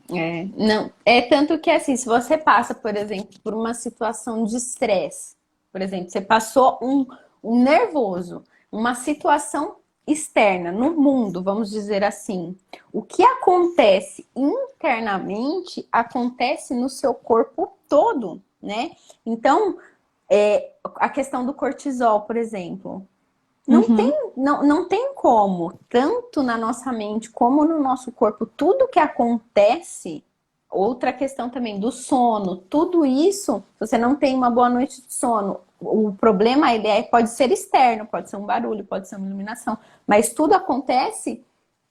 Não, é tanto que assim, se você passa, por exemplo, por uma situação de estresse, por exemplo, você passou um nervoso, uma situação externa no mundo, vamos dizer assim, o que acontece internamente acontece no seu corpo todo, né? Então, a questão do cortisol, por exemplo, não tem como, tanto na nossa mente como no nosso corpo, tudo que acontece, outra questão também do sono, tudo isso, se você não tem uma boa noite de sono, o problema pode ser externo, pode ser um barulho, pode ser uma iluminação, mas tudo acontece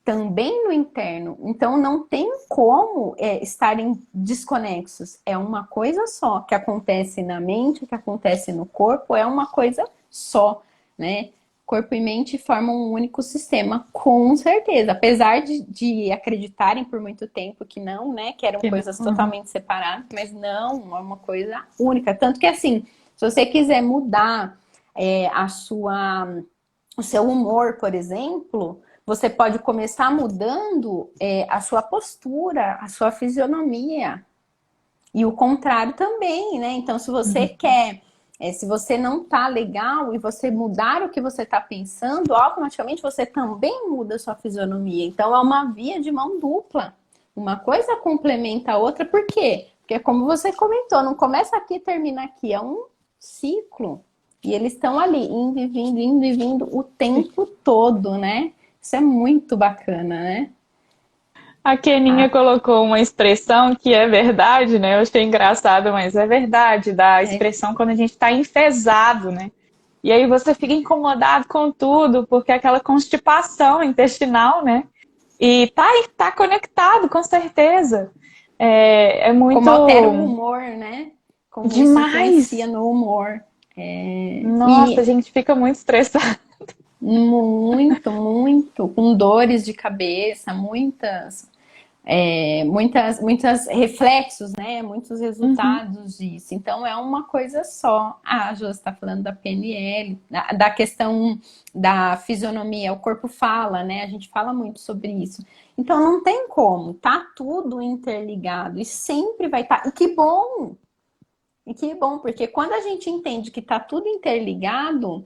também no interno, então não tem como estarem desconexos, é uma coisa só, que acontece na mente, que acontece no corpo, é uma coisa só, né? Corpo e mente formam um único sistema, com certeza. Apesar de acreditarem por muito tempo que não, né? Que eram coisas totalmente separadas, mas não, é uma coisa única. Tanto que, assim, se você quiser mudar o seu humor, por exemplo, você pode começar mudando a sua postura, a sua fisionomia. E o contrário também, né? Então, se você quer... se você não tá legal e você mudar o que você tá pensando, automaticamente você também muda a sua fisionomia. Então é uma via de mão dupla. Uma coisa complementa a outra, por quê? Porque como você comentou, não começa aqui e termina aqui, é um ciclo. E eles estão ali, indo e vindo o tempo todo, né? Isso é muito bacana, né? A Keninha colocou uma expressão que é verdade, né? Eu achei engraçado, mas é verdade, da expressão quando a gente está enfesado, né? E aí você fica incomodado com tudo, porque é aquela constipação intestinal, né? E tá conectado, com certeza. É muito... Como altera o humor, né? Como demais! isso influencia no humor. Nossa, a gente fica muito estressado. Muito, muito, com dores de cabeça, muitas reflexos, né? Muitos resultados disso. Então é uma coisa só. A Josi está falando da PNL, da questão da fisionomia, o corpo fala, né? A gente fala muito sobre isso. Então não tem como, tá tudo interligado e sempre vai estar. E que bom! E que bom, porque quando a gente entende que tá tudo interligado,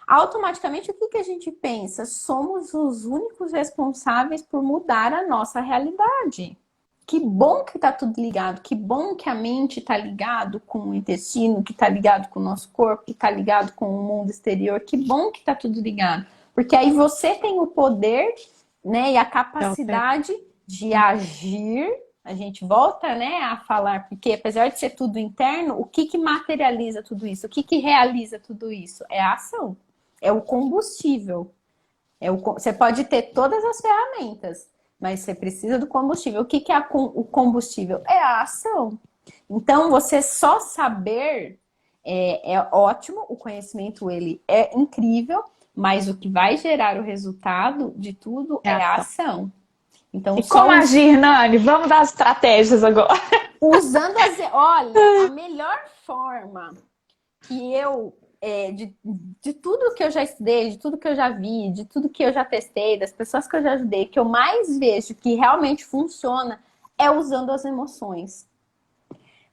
automaticamente, o que a gente pensa? Somos os únicos responsáveis por mudar a nossa realidade. Que bom que está tudo ligado, que bom que a mente está ligado com o intestino, que está ligado com o nosso corpo, que está ligado com o mundo exterior, que bom que está tudo ligado. Porque aí você tem o poder, né, e a capacidade de agir. A gente volta, né, a falar, porque apesar de ser tudo interno, o que que materializa tudo isso? O que que realiza tudo isso? É a ação, é o combustível. Você pode ter todas as ferramentas, mas você precisa do combustível. O que que é o combustível? É a ação. Então, você só saber é ótimo, o conhecimento ele é incrível, mas o que vai gerar o resultado de tudo é a ação. Então, e como agir, Nani? Vamos dar as estratégias agora. Usando olha, a melhor forma que eu de tudo que eu já estudei, de tudo que eu já vi, de tudo que eu já testei, das pessoas que eu já ajudei, que eu mais vejo que realmente funciona é usando as emoções.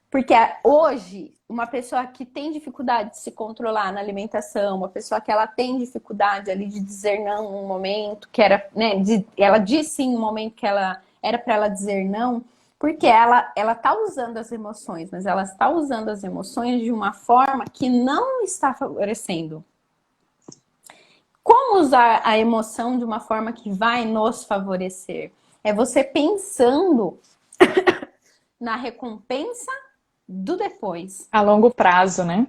Porque hoje, uma pessoa que tem dificuldade de se controlar na alimentação, uma pessoa que ela tem dificuldade ali de dizer não num momento, que era, né, ela diz sim no momento que ela era para ela dizer não, porque ela tá usando as emoções, mas ela está usando as emoções de uma forma que não está favorecendo. Como usar a emoção de uma forma que vai nos favorecer? É você pensando na recompensa do depois. A longo prazo, né?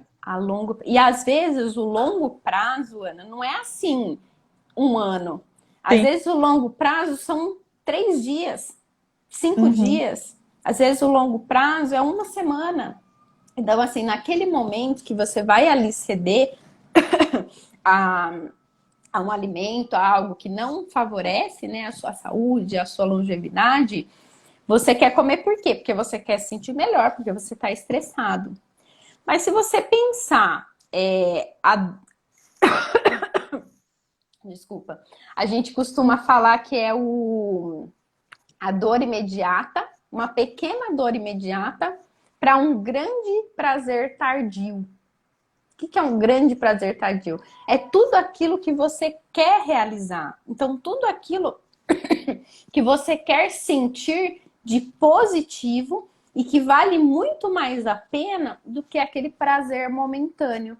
E às vezes o longo prazo, Ana, não é assim, um ano. Às vezes o longo prazo são 3 dias, 5 dias. Às vezes o longo prazo é uma semana. Então, assim, naquele momento que você vai ali ceder a um alimento, a algo que não favorece, né, a sua saúde, a sua longevidade, você quer comer por quê? Porque você quer se sentir melhor, porque você está estressado. Mas se você pensar, desculpa, a gente costuma falar que é a dor imediata, uma pequena dor imediata para um grande prazer tardio. O que é um grande prazer tardio? É tudo aquilo que você quer realizar. Então, tudo aquilo que você quer sentir de positivo e que vale muito mais a pena do que aquele prazer momentâneo.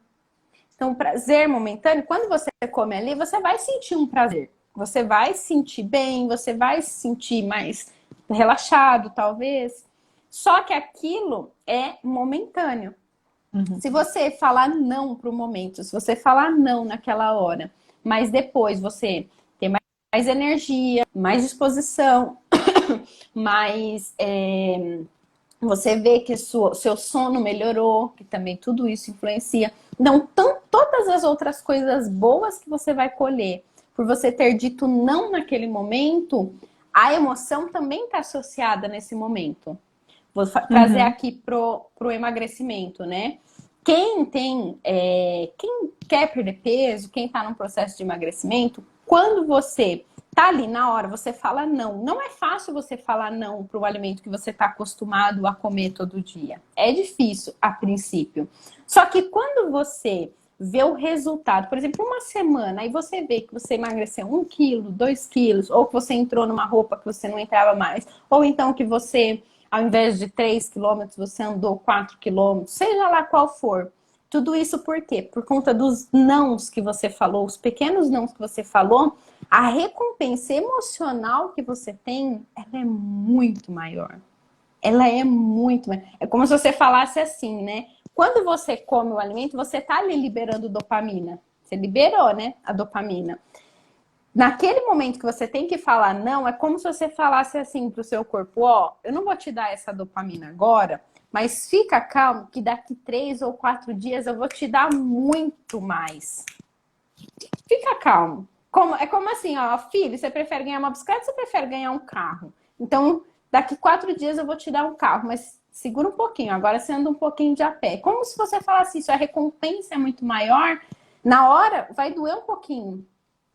Então, prazer momentâneo, quando você come ali, você vai sentir um prazer. Você vai se sentir bem, você vai se sentir mais relaxado, talvez. Só que aquilo é momentâneo. Se você falar não para o momento, se você falar não naquela hora, mas depois você ter mais energia, mais disposição, mais você vê que seu sono melhorou, que também tudo isso influencia. Então, todas as outras coisas boas que você vai colher por você ter dito não naquele momento, a emoção também está associada nesse momento. Vou trazer aqui pro emagrecimento, né? Quem quer perder peso, quem está num processo de emagrecimento, quando você tá ali na hora, você fala não. Não é fácil você falar não para o alimento que você está acostumado a comer todo dia. É difícil a princípio. Só que quando você vê o resultado, por exemplo, uma semana, aí você vê que você emagreceu 1 quilo, 2 quilos, ou que você entrou numa roupa que você não entrava mais, ou então que você, ao invés de 3 quilômetros, você andou 4 quilômetros, seja lá qual for. Tudo isso por quê? Por conta dos nãos que você falou, os pequenos nãos que você falou, a recompensa emocional que você tem, ela é muito maior. Ela é muito maior. É como se você falasse assim, né? Quando você come o alimento, você tá ali liberando dopamina. Você liberou, né? A dopamina. Naquele momento que você tem que falar não, é como se você falasse assim pro seu corpo, ó, eu não vou te dar essa dopamina agora, mas fica calmo que daqui 3 ou 4 dias eu vou te dar muito mais. Fica calmo. É como assim, ó, filho, você prefere ganhar uma bicicleta ou você prefere ganhar um carro? Então, daqui 4 dias eu vou te dar um carro, mas segura um pouquinho, agora você anda um pouquinho de a pé. Como se você falasse isso, a recompensa é muito maior, na hora vai doer um pouquinho,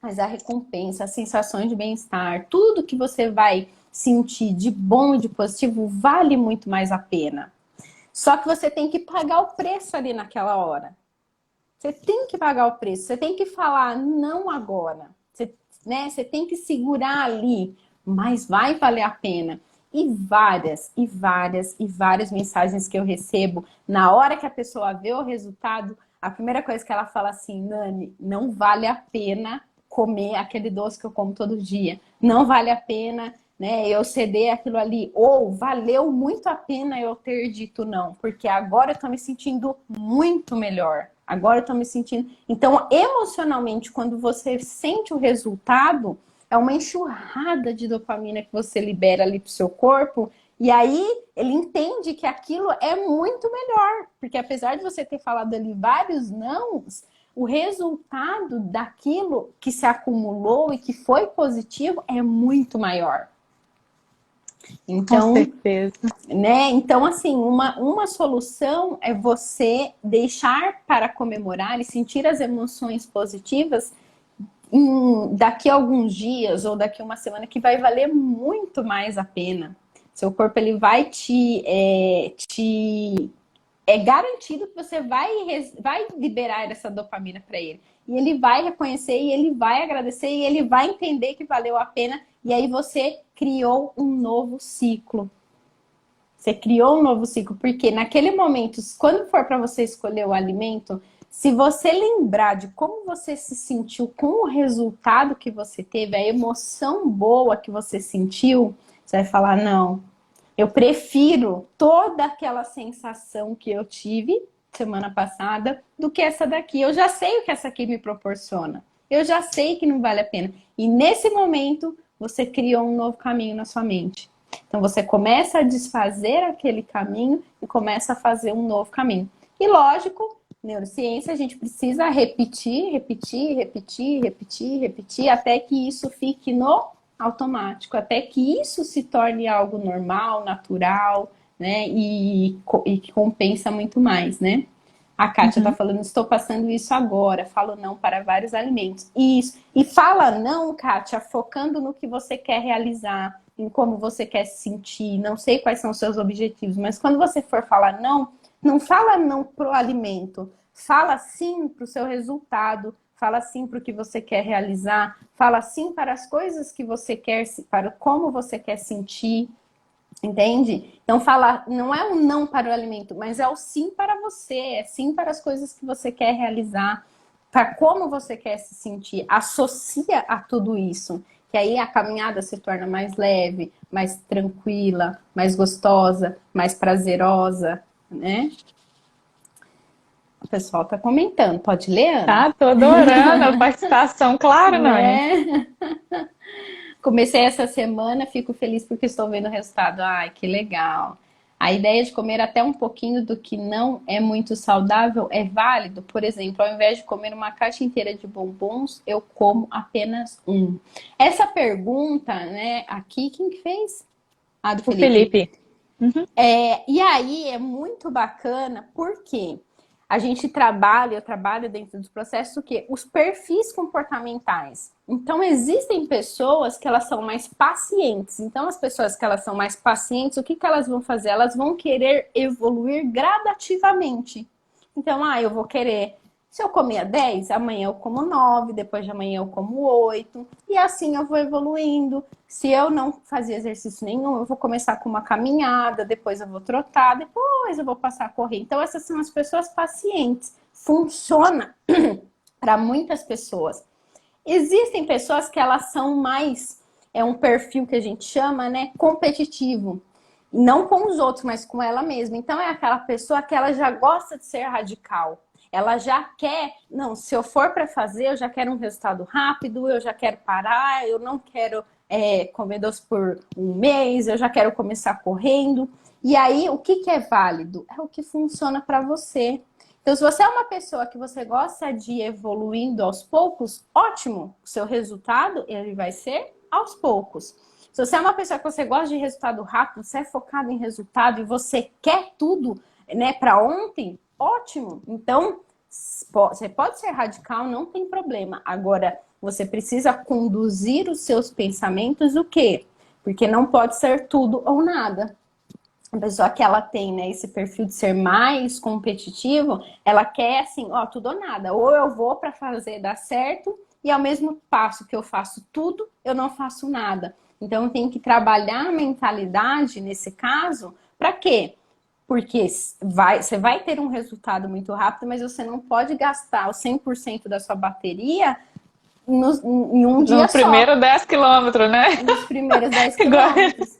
mas a recompensa, as sensações de bem-estar, tudo que você vai sentir de bom e de positivo vale muito mais a pena. Só que você tem que pagar o preço ali naquela hora. Você tem que pagar o preço, você tem que falar não agora. Você tem que segurar ali, mas vai valer a pena. E várias mensagens que eu recebo, na hora que a pessoa vê o resultado, a primeira coisa que ela fala assim, Nani, não vale a pena comer aquele doce que eu como todo dia. Não vale a pena, né, eu ceder aquilo ali. Ou valeu muito a pena eu ter dito não, porque agora eu tô me sentindo muito melhor. Agora eu tô me sentindo... Então, emocionalmente, quando você sente o resultado, é uma enxurrada de dopamina que você libera ali pro seu corpo. E aí, ele entende que aquilo é muito melhor. Porque apesar de você ter falado ali vários nãos, o resultado daquilo que se acumulou e que foi positivo é muito maior. Então, com certeza. Né? Então, assim, uma solução é você deixar para comemorar e sentir as emoções positivas daqui a alguns dias ou daqui a uma semana, que vai valer muito mais a pena. Seu corpo, ele vai é garantido que você vai liberar essa dopamina para ele. E ele vai reconhecer, e ele vai agradecer, e ele vai entender que valeu a pena. E aí você criou um novo ciclo. Você criou um novo ciclo, porque naquele momento, quando for para você escolher o alimento, se você lembrar de como você se sentiu com o resultado que você teve, a emoção boa que você sentiu, você vai falar, não, eu prefiro toda aquela sensação que eu tive semana passada do que essa daqui. Eu já sei o que essa aqui me proporciona. Eu já sei que não vale a pena. E nesse momento, você criou um novo caminho na sua mente. Então, você começa a desfazer aquele caminho e começa a fazer um novo caminho. E lógico, neurociência, a gente precisa repetir, até que isso fique no automático, até que isso se torne algo normal, natural, né? E que compensa muito mais, né? A Kátia tá falando, estou passando isso agora, falo não para vários alimentos. Isso. E fala não, Kátia, focando no que você quer realizar, em como você quer se sentir, não sei quais são os seus objetivos, mas quando você for falar não, não fala não pro alimento, fala sim pro seu resultado, fala sim pro que você quer realizar, fala sim para as coisas que você quer, para como você quer sentir, entende? Então fala, não é um não para o alimento, mas é o sim para você, é sim para as coisas que você quer realizar, para como você quer se sentir, associa a tudo isso. Que aí a caminhada se torna mais leve, mais tranquila, mais gostosa, mais prazerosa, né? O pessoal tá comentando. Pode ler, Ana? Tá, tô adorando a participação, claro, Nani. Né? Comecei essa semana, fico feliz porque estou vendo o resultado. Ai, que legal. A ideia de comer até um pouquinho do que não é muito saudável é válido? Por exemplo, ao invés de comer uma caixa inteira de bombons, eu como apenas um. Essa pergunta, né, aqui, quem que fez? Ah, do O Felipe. Felipe. Uhum. E aí é muito bacana porque a gente trabalha, eu trabalho dentro dos processos o quê? Os perfis comportamentais. Então, existem pessoas que elas são mais pacientes. Então, as pessoas que elas são mais pacientes, o que elas vão fazer? Elas vão querer evoluir gradativamente. Então, eu vou querer... Se eu comia 10, amanhã eu como 9, depois de amanhã eu como 8. E assim eu vou evoluindo. Se eu não fazia exercício nenhum, eu vou começar com uma caminhada, depois eu vou trotar, depois eu vou passar a correr. Então, essas são as pessoas pacientes. Funciona para muitas pessoas. Existem pessoas que elas são mais... É um perfil que a gente chama, né? Competitivo. Não com os outros, mas com ela mesma. Então, é aquela pessoa que ela já gosta de ser radical. Ela já quer, não, se eu for para fazer, eu já quero um resultado rápido, eu já quero parar, eu não quero comer doce por um mês, eu já quero começar correndo. E aí, o que é válido? É o que funciona para você. Então, se você é uma pessoa que você gosta de ir evoluindo aos poucos, ótimo, o seu resultado ele vai ser aos poucos. Se você é uma pessoa que você gosta de resultado rápido, você é focado em resultado e você quer tudo, né, para ontem, ótimo. Então, você pode ser radical, não tem problema. Agora, você precisa conduzir os seus pensamentos o quê? Porque não pode ser tudo ou nada. A pessoa que ela tem, né, esse perfil de ser mais competitivo, ela quer assim, tudo ou nada. Ou eu vou para fazer dar certo e ao mesmo passo que eu faço tudo, eu não faço nada. Então, tem que trabalhar a mentalidade nesse caso, para quê? Porque você vai ter um resultado muito rápido, mas você não pode gastar o 100% da sua bateria em um dia No só. primeiro 10 quilômetros, né? Nos primeiros 10 quilômetros.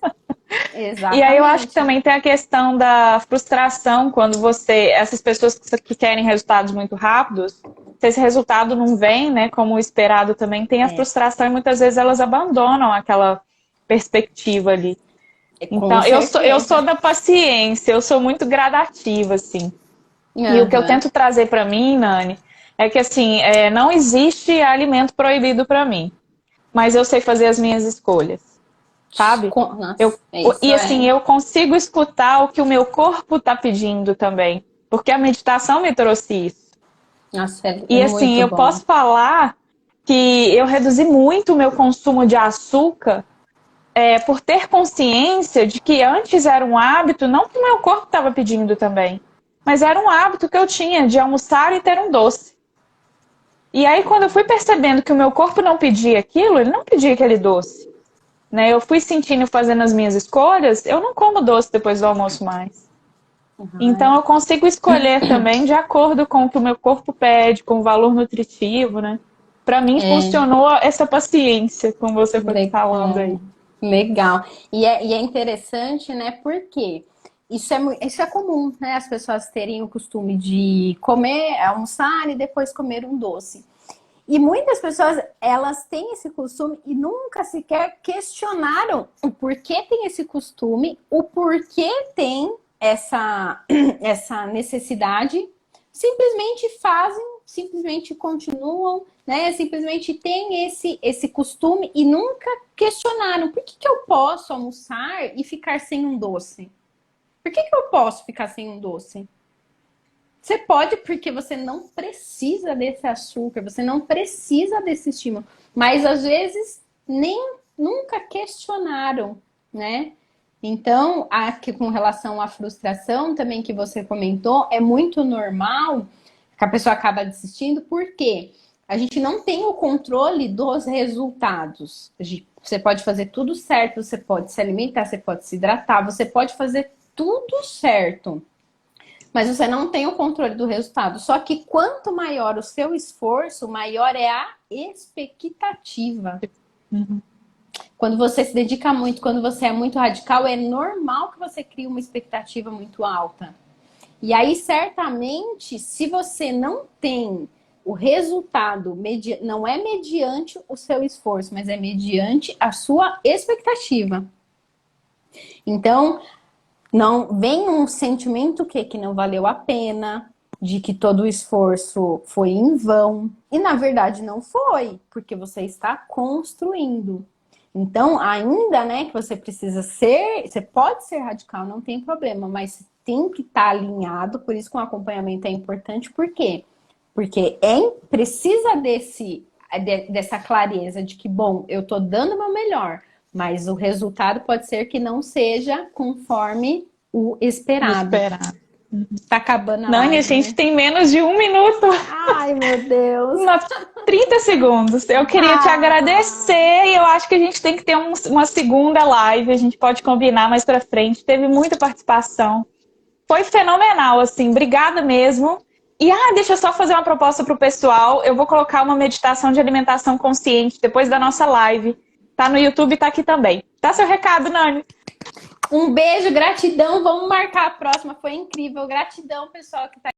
Exatamente. E aí eu acho que também tem a questão da frustração quando essas pessoas que querem resultados muito rápidos, se esse resultado não vem, né, como esperado também, tem a frustração e muitas vezes elas abandonam aquela perspectiva ali. Então, eu sou da paciência, eu sou muito gradativa, assim. E o que eu tento trazer para mim, Nani, é que assim, não existe alimento proibido para mim, mas eu sei fazer as minhas escolhas, sabe? Nossa, eu consigo escutar o que o meu corpo tá pedindo também, porque a meditação me trouxe isso. Nossa, E assim, eu posso falar que eu reduzi muito o meu consumo de açúcar por ter consciência de que antes era um hábito, não que o meu corpo estava pedindo também, mas era um hábito que eu tinha de almoçar e ter um doce. E aí, quando eu fui percebendo que o meu corpo não pedia aquilo, ele não pedia aquele doce. Né? Eu fui sentindo, fazendo as minhas escolhas, eu não como doce depois do almoço mais. Então, eu consigo escolher também de acordo com o que o meu corpo pede, com o valor nutritivo, né? Para mim, funcionou essa paciência, como você foi falando aí. Legal. E é interessante, né? Porque isso é comum, né? As pessoas terem o costume de comer, almoçar e depois comer um doce. E muitas pessoas, elas têm esse costume e nunca sequer questionaram o porquê tem esse costume, o porquê tem essa necessidade. Simplesmente fazem, simplesmente continuam, né? Simplesmente tem esse costume e nunca questionaram. Por que eu posso almoçar e ficar sem um doce? Por que eu posso ficar sem um doce? Você pode porque você não precisa desse açúcar, você não precisa desse estímulo. Mas às vezes nunca questionaram, né? Então, aqui com relação à frustração também que você comentou, é muito normal que a pessoa acaba desistindo, porque a gente não tem o controle dos resultados. Você pode fazer tudo certo, você pode se alimentar, você pode se hidratar, você pode fazer tudo certo. Mas você não tem o controle do resultado. Só que quanto maior o seu esforço, maior é a expectativa. Quando você se dedica muito, quando você é muito radical, é normal que você crie uma expectativa muito alta. E aí, certamente, se você não tem o resultado, não é mediante o seu esforço, mas é mediante a sua expectativa. Então, não vem um sentimento que não valeu a pena, de que todo o esforço foi em vão. E na verdade não foi, porque você está construindo. Então, ainda, né, que você precisa ser, você pode ser radical, não tem problema, mas tem que estar alinhado, por isso que um acompanhamento é importante, por quê? Porque precisa dessa clareza de que, bom, eu tô dando o meu melhor, mas o resultado pode ser que não seja conforme o esperado. Tá acabando a Nani, a gente tem menos de 1 minuto. Ai, meu Deus. 30 segundos. Eu queria te agradecer e eu acho que a gente tem que ter uma segunda live. A gente pode combinar mais pra frente. Teve muita participação. Foi fenomenal, assim. Obrigada mesmo. E, deixa eu só fazer uma proposta pro pessoal. Eu vou colocar uma meditação de alimentação consciente depois da nossa live. Tá no YouTube e tá aqui também. Dá seu recado, Nani. Um beijo, gratidão. Vamos marcar a próxima. Foi incrível. Gratidão, pessoal que tá